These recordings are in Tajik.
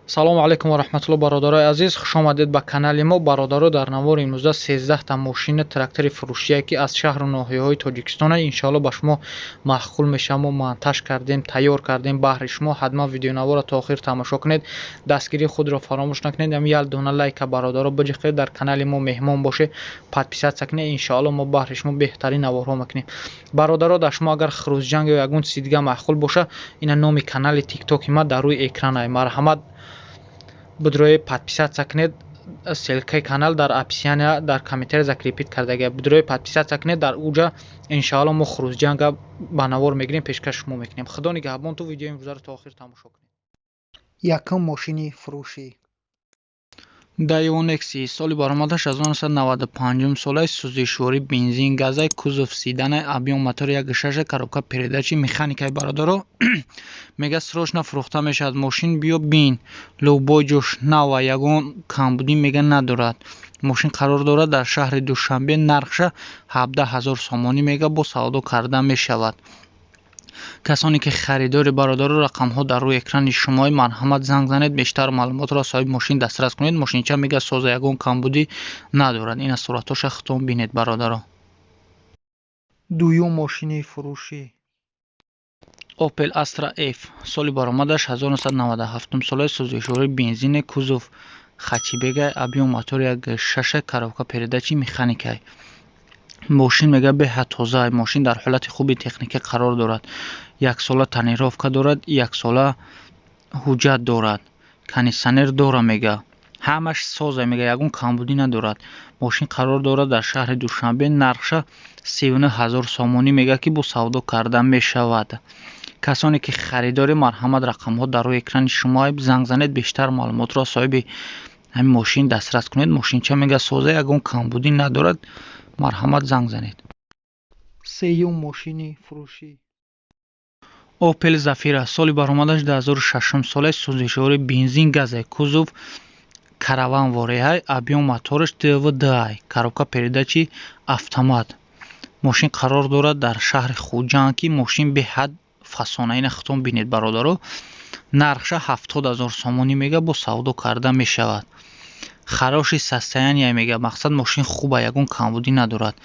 салому алайкум ва раҳматуллоҳ бародарои азиз, хушомадед ба канали мо. Бародаро, дар навори имрӯза 13 та мошини трактори фурӯшие ки аз шаҳру ноҳияҳои Тоҷикистон иншоалло ба шумо маъқул мешавад. Мо монтаж кардем, тайёр кардем баҳри шумо. ҳатман видеонаворро то охир тамошо кунед. Дастгирии худро фаромӯш накунед. Як дона лайка бародаро биҷиқед, дар канали мо меҳмон бошед, подписатсия кунед. иншоалло мо баҳри шумо беҳтарин наворҳо мекунем. бародаро, дар шумо агар хирӯзҷанг ё ягон чизи дига маъқул боша, ина номи канали тиктоки ма дар рӯи экран ай. Марҳамат бидрои подписатсия кунед. ссилкаи канал дар описания дар комментария закрепит кардагия. Бидрои подписатсия кунед. дар уҷа иншоалло мо хирӯзҷанга ба навор мегирем, пешкаш шумо мекунем. Худо нигаҳбон. ту видеои имрӯзаро то охир тамошо кунед. Якум мошини фурӯшӣ Dayonexi соли баромадаш 1995 солаи сӯзишворӣ бензин газай кузов сиданай объем мотори 1.6 коробка передачи механикаи бародаро мега срочно фурӯхта мешавад. мошин биё бин лӯбой ҷош нава ягон камбудӣ мега надорад. мошин қарор дорад дар шаҳри душанбе. нархша 17000 сомонӣ мега бо савдо карда мешавад. касоне ки харидори бародаро рақамҳо дар рӯи экрани шумои марҳамат занг занед. бештар маълумотро соҳиби мошин дастрас кунед. мошинча мега соза ягон камбудӣ надорад. ина суратоша худтон бинед бародаро. дуюм мошини фурӯшӣ Opel Astra F соли баромадаш 1997 солаи сӯзишворӣ бензини кузов хачибегай объем мотори 1.6 коробка передачи механикай. мошин мега беҳа тоза. мошин дар ҳолати хуби техника қарор дорад. 1 сола тонировка дорад, 1 сола ҳуҷҷат дорад, кондитсионер дора мега. ҳамаш соза мега, ягон камбудӣ надорад. мошин қарор дорад дар шаҳри душанбе. нархша 39000 сомонӣ мега ки бо савдо карда мешавад. касоне ки харидори марҳамат рақамҳо дар рӯи экрани шумо занг занед. бештар маълумотро соҳиби ҳамин мошин дастрас кунед. мошинча мега соза ягон камбудӣ надорад. марҳамат занг занед. сеюм мошини фурӯшӣ Opel Zafira соли баромадаш 2006 солаи сӯзишворӣ бензин газай кузов караван вореҳай объем моториш dvd коробка передачи автомат. мошин қарор дорад дар шаҳри хуҷанд ки мошин беҳад фасона. ина худтон бинед бародаро. нархша 70000 сомонӣ мега бо савдо карда мешавад. хароши состояния мега. мақсад мошин хуба, ягон камбудӣ надорад.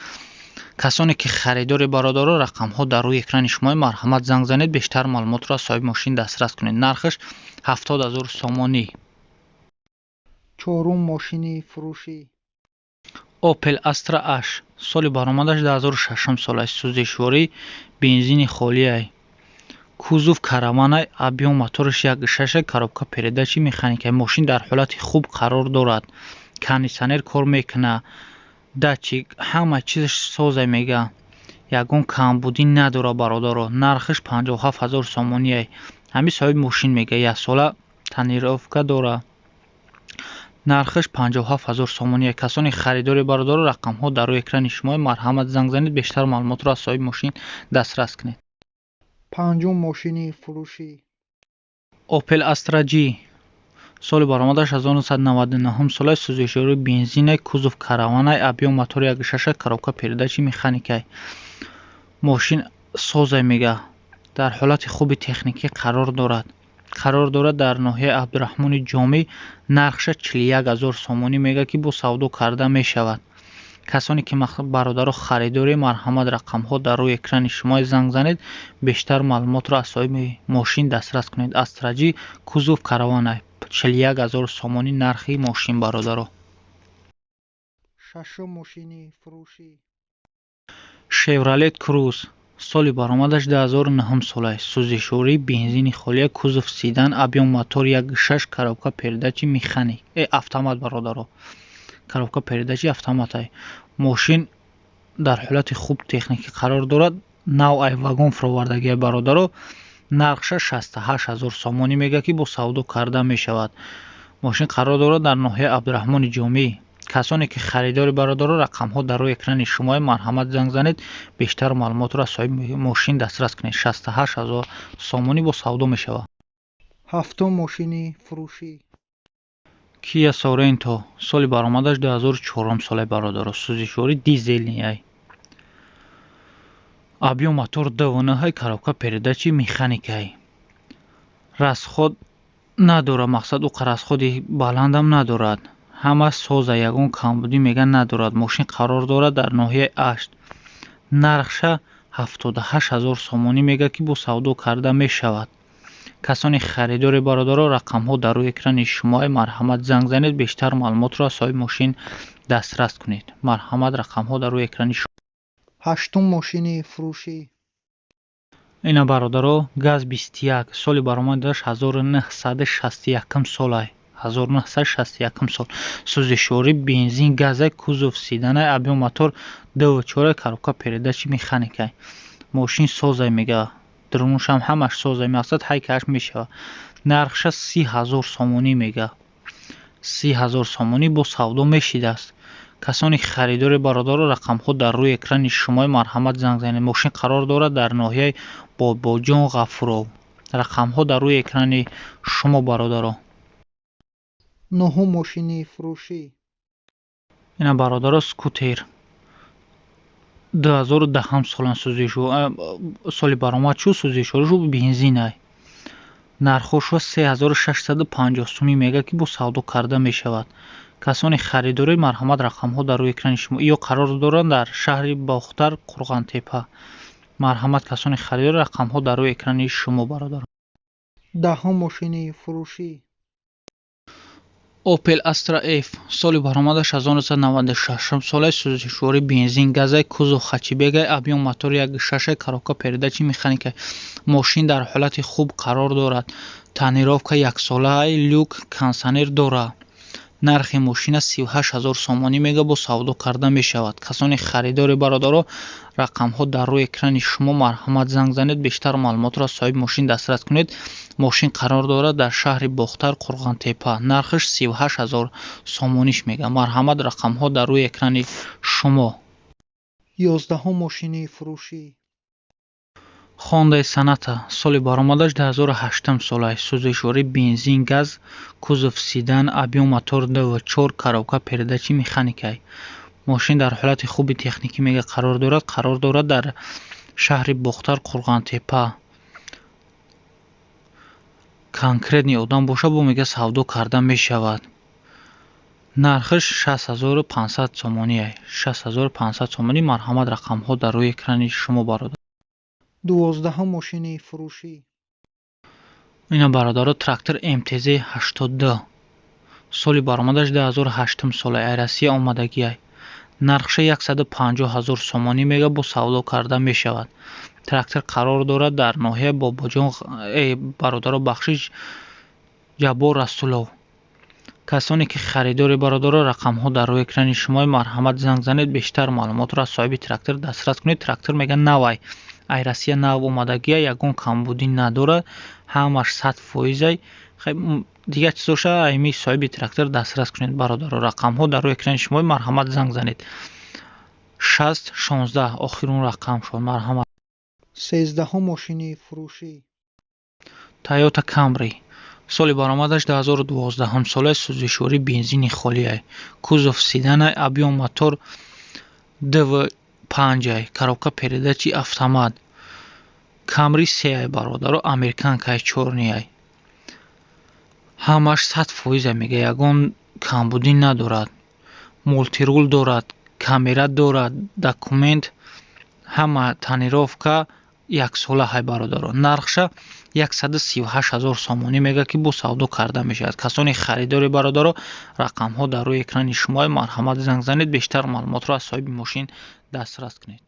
касоне ки харидори бародаро рақамҳо дар рӯи экрани шумо марҳамат занг занед. бештар маълумотро соҳиби мошин дастрас кунед. нархаш 70000 сомонӣ. чорум мошини фурӯшӣ Opel Astra H соли баромадаш 2006 солаи сӯзишворӣ бензини холиай кузов караванай объем моториш 1.6 коробка передачи механикаи. мошин дар ҳолати хуб қарор дорад. кондитсионер кор мекунад, датчик ҳама чизаш соза мега. ягон камбудӣ надора бародаро. нархаш 57000 сомонӣ. ҳамин соҳиби мошин мега 1 сола тонировка дора. нархаш 57000 сомонӣ. касони харидори бародаро рақамҳо дар рӯи экрани шумо марҳамат занг занед. бештар маълумотро аз соҳиби мошин дастрас кунед. панҷум мошини фурӯшӣ Opel Astra G соли баромадаш 1999 солаи сӯзишворӣ бензини кузов караванай объем мотори 1.6 коробка передачи механикай. мошин соза мега. дар ҳолати хуби техникӣ қарор дорад дар ноҳияи абдураҳмони ҷомӣ. нархша 41000 сомонӣ мега ки бо савдо карда мешавад. касоне ки бародаро харидори марҳамат рақамҳо дар рӯи экрани шумо занг занед. бештар маълумотро аз соҳиби мошин дастрас кунед. Astra G кузов караванай 41000 сомонӣ нархи мошин бародаро. шашум мошини фурӯшӣ Chevrolet Cruze соли баромадаш 2009 солаи сӯзишворӣ бензини холия кузов седан объем мотори 1.6 коробка передачи механик автомат бародаро. коробка передачи автоматай. мошин дар ҳолати хуб техника қарор дорад. навъай вагон фуровардагия бародаро. нархша 68000 сомонӣ мега ки бо савдо карда мешавад. мошин қарор дорад дар ноҳияи абдураҳмони ҷомӣ. касоне ки харидори бародаро рақамҳо дар рӯи экрани шумо марҳамат занг занед. бештар маълумотро аз соҳиби мошин дастрас кунед. 68000 сомонӣ бо савдо мешавад. ҳафтум мошини фурӯшӣ Kia Sorento соли баромадаш 2004 солаи бародаро. сӯзишворӣ дизелияй объем мотор 2.9 коробка передачи механикай. расход надорад. мақсад ӯ қаразходи баландам надорад. ҳама соза ягон камбудӣ мега надорад. мошин қарор дорад дар ноҳияи ашт. нархша 78000 сомонӣ мега ки бо савдо карда мешавад. касони харидори бародаро рақамҳо дар рӯи экрани шумои марҳамат занг занед. бештар маълумотро аз соҳиби мошин дастрас кунед. марҳамат рақамҳо дар рӯи экрани шумо. ҳаштум мошини фурӯшӣ. ина бародаро газ 21 соли баромадаш 1961 солай. 1961 сол. сӯзишворӣ бензин газай кузов седанай абиём мотор 2.4 коробка передачи механикай. мошин созай мега дурунушам ҳамаш созай мақсад ҳайкаш мешава. нархша 30000 сомонӣ мега. 30000 сомонӣ бо савдо мешидааст. касони харидори бародаро рақамҳо дар рӯи экрани шумои марҳамат занг занед. мошин қарор дорад дар ноҳияи бобоҷон ғафуров. рақамҳо дар рӯи экрани шумо бародаро. нӯҳум мошини фурӯшӣ. ина бародаро скутер 2010 солан соли баромад шуд. сӯзишворишу бензинай. нархошу 3650 сомӣ мега ки бо савдо карда мешавад. касони харидори марҳамат рақамҳо дар рӯи экрани шумо. ё қарор доранд дар шаҳри бохтар қурғантепа. марҳамат касони харидори рақамҳо дар рӯи экрани шумо бародаро. даҳум мошини фурӯшӣ. Opel Astra F соли баромадаш 1996 солай. сӯзишворӣ бензин газай кузов хачибегай абиём мотор 1.6 коробка передачи механикай. мошин дар ҳолати хуб қарор дорад. тонировка яксолаи люк кондитсионер дорад. нархи мошина 38000 сомонӣ мега бо савдо карда мешавад. касони харидори бародаро рақамҳо дар рӯи экрани шумо марҳамат занг занед. бештар маълумотро аз соҳиби мошин дастрас кунед. мошин қарор дорад дар шаҳри бохтар қурғантепа. нархиш 38000 сомониш мега. марҳамат рақамҳо дар рӯи экрани шумо. 11 мошини фурӯшӣ. Honda Sonata соли баромадаш 2008 солай. сӯзишворӣ бензин газ кузов седан абиём мотор 2.4 коробка передачи механикай. мошин дар ҳолати хуби техникӣ мега қарор дорад дар шаҳри бохтар қурғантепа. конкретни одам боша бо мега савдо карда мешавад. нархиш 6500 сомонӣ. 6500 сомонӣ. марҳамат рақамҳо дар рӯи экрани шумо бародар. 12 мошини фурӯшӣ. ина бародаро трактор МТЗ 82 соли баромадаш 2008 солай. айрасия омадагиай. нархша 150000 сомонӣ мега бо савдо карда мешавад. трактор қарор дорад дар ноҳияи бобоҷон бародаро бахшиш ҷаббор расулов. касоне ки харидори бародаро рақамҳо дар рӯи экрани шумои марҳамат занг занед. бештар маълумотро аз соҳиби трактор дастрас кунед. трактор мега навай. айрасия нав омадагия. ягон камбудӣ надорад. ҳамаш 100%. дигар чизоша айми соҳиби трактор дастрас кунед бародаро. рақамҳо дар рӯи экрани шумои марҳамат занг занед. 616 охирун рақам шуд. марҳамат. 13 мошини фурӯшӣ. Toyota Camry соли баромадаш 2012 солай. сӯзишворӣ бензини холиай. кузов седанай абиём мотор 2.5 коробка передачи автомат. Camry сеай бародаро американкай чорниай. ҳамаш 100% мега. ягон камбудӣ надорад. мултирул дорад. камера дорад. документ ҳама тонировка яксола ҳай бародаро. нархша 138000 сомонӣ мега ки бо савдо карда мешавад. касони харидори бародаро рақамҳо дар рӯи экрани шумои марҳамат занг занед. бештар маълумотро аз соҳиби мошин дастрас кунед.